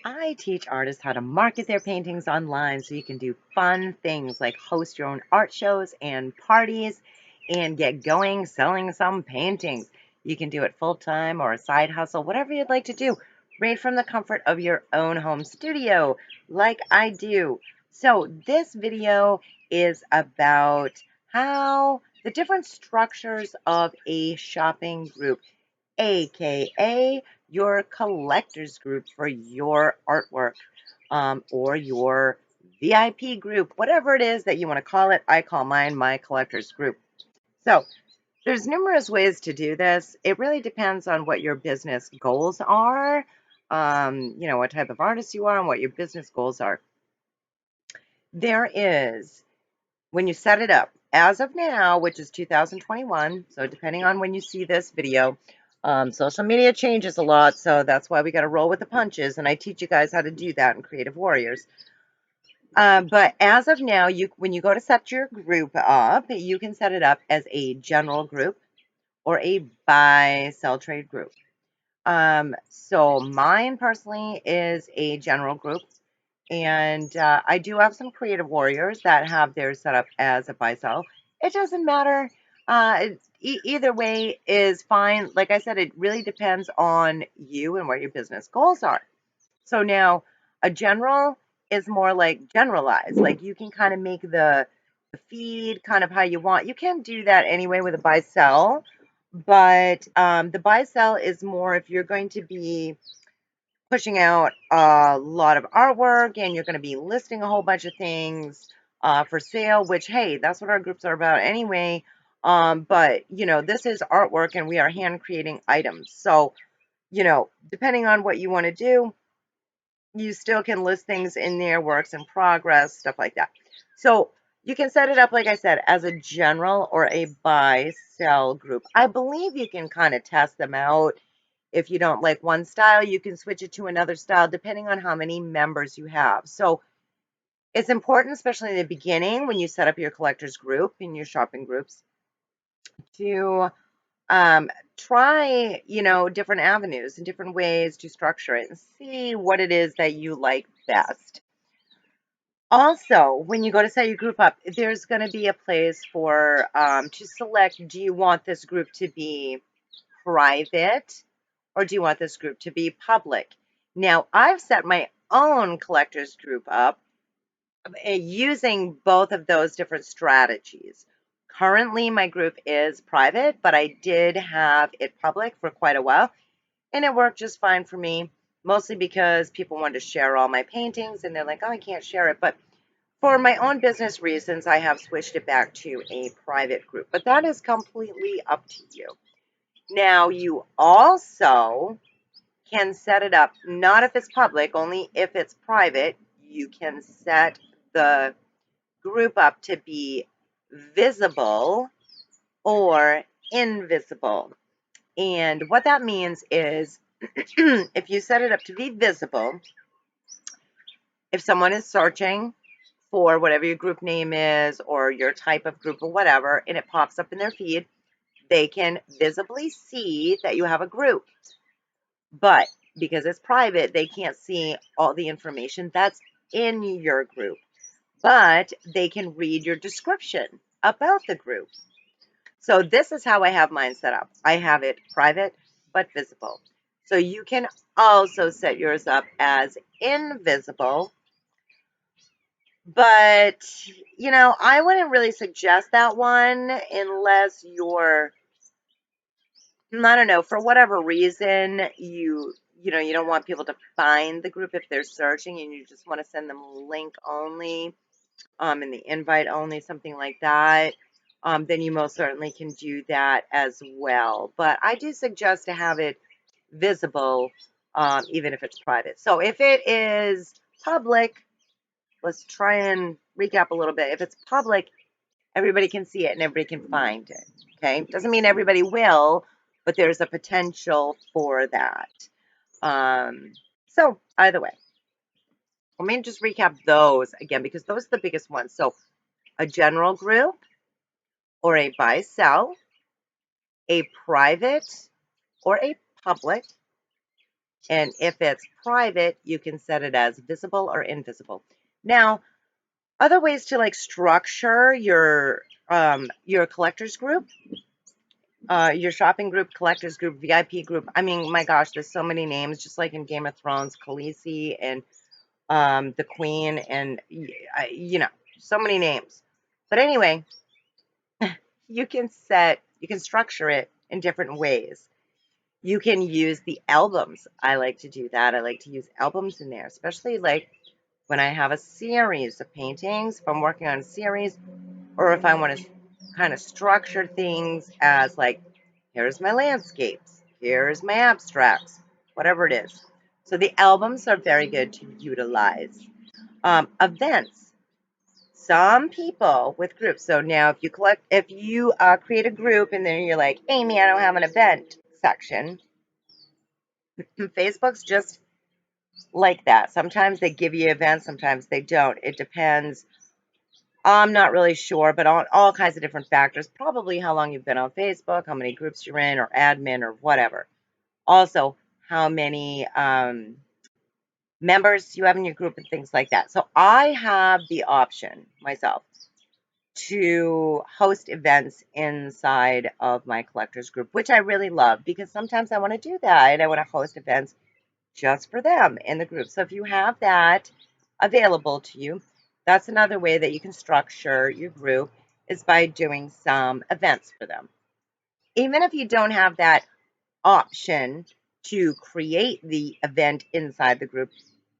I teach artists how to market their paintings online so you can do fun things like host your own art shows and parties and get going selling some paintings. You can do it full time or a side hustle, whatever you'd like to do, right from the comfort of your own home studio, like I do. So, this video is about how the different structures of a shopping group, aka your collectors group for your artwork, or your VIP group, whatever it is that you want to call it. I call mine my collectors group. So there's numerous ways to do this. It really depends on what your business goals are, what type of artist you are and what your business goals are. There is, when you set it up, as of now, which is 2021, so depending on when you see this video, social media changes a lot, so that's why we got to roll with the punches, and I teach you guys how to do that in Creative Warriors. But as of now, when you go to set your group up, you can set it up as a general group or a buy, sell, trade group. So mine personally is a general group. And I do have some creative warriors that have theirs set up as a buy sell. It doesn't matter. Either way is fine. Like I said, it really depends on you and what your business goals are. So now a general is more like generalized. Like you can kind of make the feed kind of how you want. You can do that anyway with a buy sell, but the buy sell is more if you're going to be pushing out a lot of artwork and you're going to be listing a whole bunch of things for sale, which, hey, that's what our groups are about anyway. But, this is artwork and we are hand creating items. So, depending on what you want to do, you still can list things in there, works in progress, stuff like that. So you can set it up, like I said, as a general or a buy sell group. I believe you can kind of test them out. If you don't like one style, you can switch it to another style depending on how many members you have. So it's important, especially in the beginning when you set up your collectors group in your shopping groups, to try, different avenues and different ways to structure it and see what it is that you like best. Also, when you go to set your group up, there's going to be a place for to select, do you want this group to be private or do you want this group to be public? Now, I've set my own collectors group up using both of those different strategies. Currently, my group is private, but I did have it public for quite a while, and it worked just fine for me, mostly because people wanted to share all my paintings, and they're like, oh, I can't share it. But for my own business reasons, I have switched it back to a private group, but that is completely up to you. Now, you also can set it up, not if it's public, only if it's private. You can set the group up to be visible or invisible. And what that means is if you set it up to be visible, if someone is searching for whatever your group name is or your type of group or whatever, and it pops up in their feed, they can visibly see that you have a group. But because it's private, they can't see all the information that's in your group. But they can read your description about the group. So this is how I have mine set up. I have it private but visible. So you can also set yours up as invisible. But, I wouldn't really suggest that one unless you're, I don't know, for whatever reason, you don't want people to find the group if they're searching and you just want to send them link only, and the invite only, something like that. Then you most certainly can do that as well. But I do suggest to have it visible, even if it's private. So if it is public, let's try and recap a little bit. If it's public, everybody can see it and everybody can find it. Okay, doesn't mean everybody will, but there's a potential for that. So either way, let me just recap those again because those are the biggest ones. So a general group or a buy sell, a private or a public, And if it's private, you can set it as visible or invisible. Now, other ways to like structure your collectors group, your shopping group, collectors group, VIP group. I mean, my gosh, there's so many names, just like in Game of Thrones, Khaleesi and the Queen, and you know, so many names. But anyway, you can structure it in different ways. You can use the albums. I like to do that. I like to use albums in there, especially like when I have a series of paintings, if I'm working on a series, or if I want to kind of structure things as like, here's my landscapes, here's my abstracts, whatever it is. So the albums are very good to utilize. Events. Some people with groups. So now if you create a group and then you're like, Amy, I don't have an event section. Facebook's just like that. Sometimes they give you events, sometimes they don't. It depends. I'm not really sure, but on all kinds of different factors. Probably how long you've been on Facebook, how many groups you're in, or admin, or whatever. Also, how many members you have in your group and things like that. So I have the option myself to host events inside of my collectors group, which I really love because sometimes I want to do that and I want to host events just for them in the group. So if you have that available to you, that's another way that you can structure your group is by doing some events for them. Even if you don't have that option to create the event inside the group,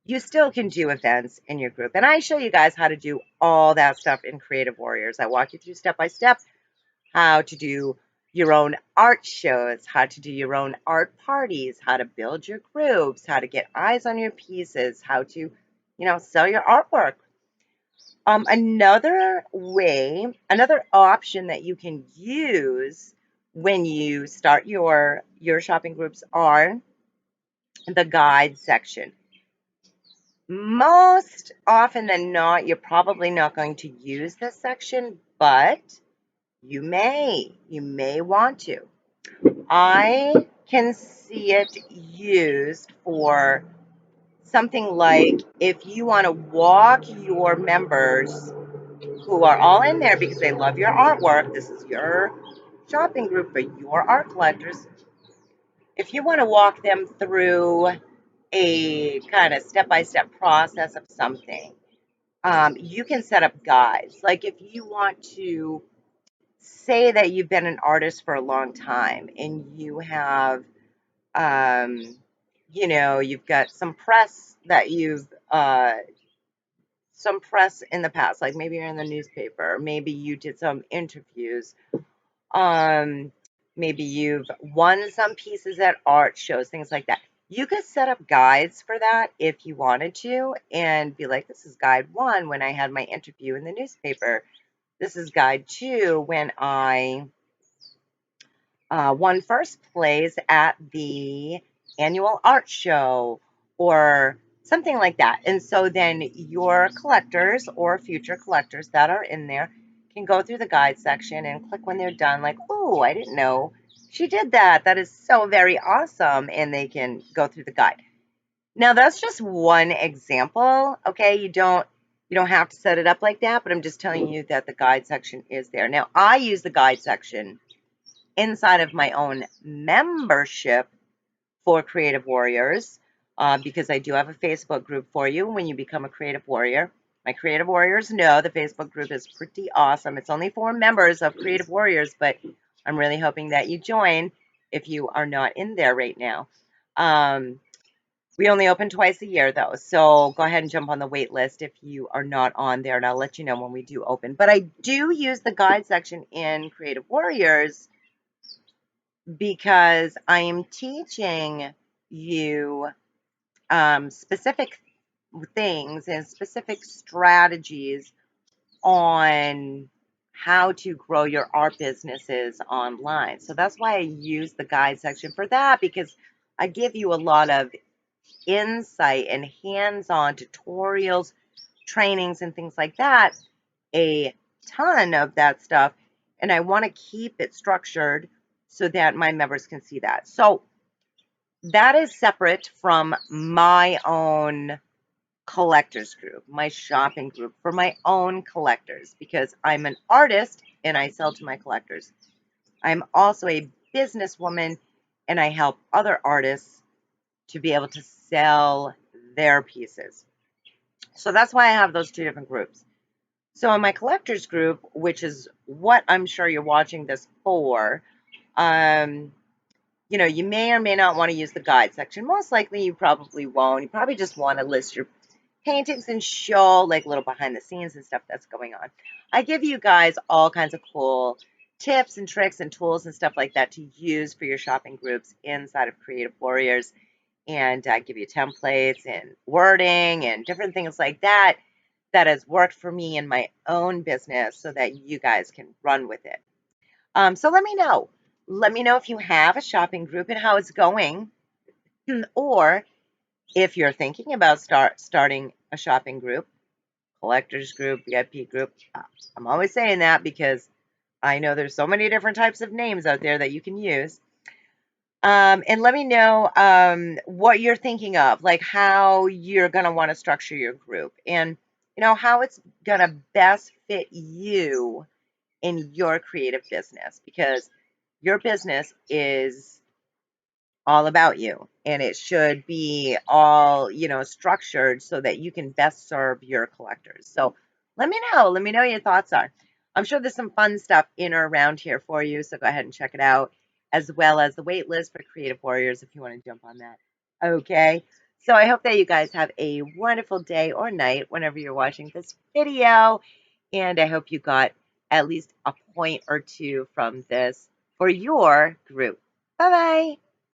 you still can do events in your group. And I show you guys how to do all that stuff in Creative Warriors. I walk you through step by step how to do your own art shows, how to do your own art parties, how to build your groups, how to get eyes on your pieces, how to, sell your artwork. Another way, another option that you can use when you start your shopping groups are the guide section. Most often than not, you're probably not going to use this section, but you may want to. I can see it used for something like if you want to walk your members who are all in there because they love your artwork, this is your shopping group for your art collectors. If you want to walk them through a kind of step-by-step process of something, you can set up guides. Like if you want to say that you've been an artist for a long time and you have, you've got some press in the past, like maybe you're in the newspaper, maybe you did some interviews, um, maybe you've won some pieces at art shows, things like that. You could set up guides for that if you wanted to and be like, this is guide 1 when I had my interview in the newspaper. This is guide 2 when I won first place at the annual art show or something like that. And so then your collectors or future collectors that are in there can go through the guide section and click when they're done, like, oh, I didn't know she did that. That is so very awesome. And they can go through the guide. Now that's just one example. Okay, you don't have to set it up like that, but I'm just telling you that the guide section is there. Now I use the guide section inside of my own membership for Creative Warriors because I do have a Facebook group for you when you become a Creative Warrior. My Creative Warriors know the Facebook group is pretty awesome. It's only for members of Creative Warriors, but I'm really hoping that you join if you are not in there right now. We only open twice a year, though, so go ahead and jump on the wait list if you are not on there, and I'll let you know when we do open. But I do use the guide section in Creative Warriors because I am teaching you specific things and specific strategies on how to grow your art businesses online. So that's why I use the guide section for that, because I give you a lot of insight and hands-on tutorials, trainings, and things like that, a ton of that stuff, and I want to keep it structured so that my members can see that. So that is separate from my own collectors group, my shopping group for my own collectors, because I'm an artist and I sell to my collectors. I'm also a businesswoman and I help other artists to be able to sell their pieces. So that's why I have those two different groups. So in my collectors group, which is what I'm sure you're watching this for, um, you may or may not want to use the guide section. Most likely you probably won't. You probably just want to list your paintings and show like little behind the scenes and stuff that's going on. I give you guys all kinds of cool tips and tricks and tools and stuff like that to use for your shopping groups inside of Creative Warriors. And I give you templates and wording and different things like that that has worked for me in my own business so that you guys can run with it. So let me know. Let me know if you have a shopping group and how it's going, or if you're thinking about starting a shopping group, collectors group, VIP group. I'm always saying that because I know there's so many different types of names out there that you can use. And let me know what you're thinking of, like how you're going to want to structure your group and, how it's going to best fit you in your creative business, because your business is all about you and it should be all, structured so that you can best serve your collectors. So let me know your thoughts are. I'm sure there's some fun stuff in or around here for you, so go ahead and check it out, as well as the wait list for Creative Warriors if you want to jump on that. Okay, so I hope that you guys have a wonderful day or night whenever you're watching this video, and I hope you got at least a point or two from this for your group. Bye bye.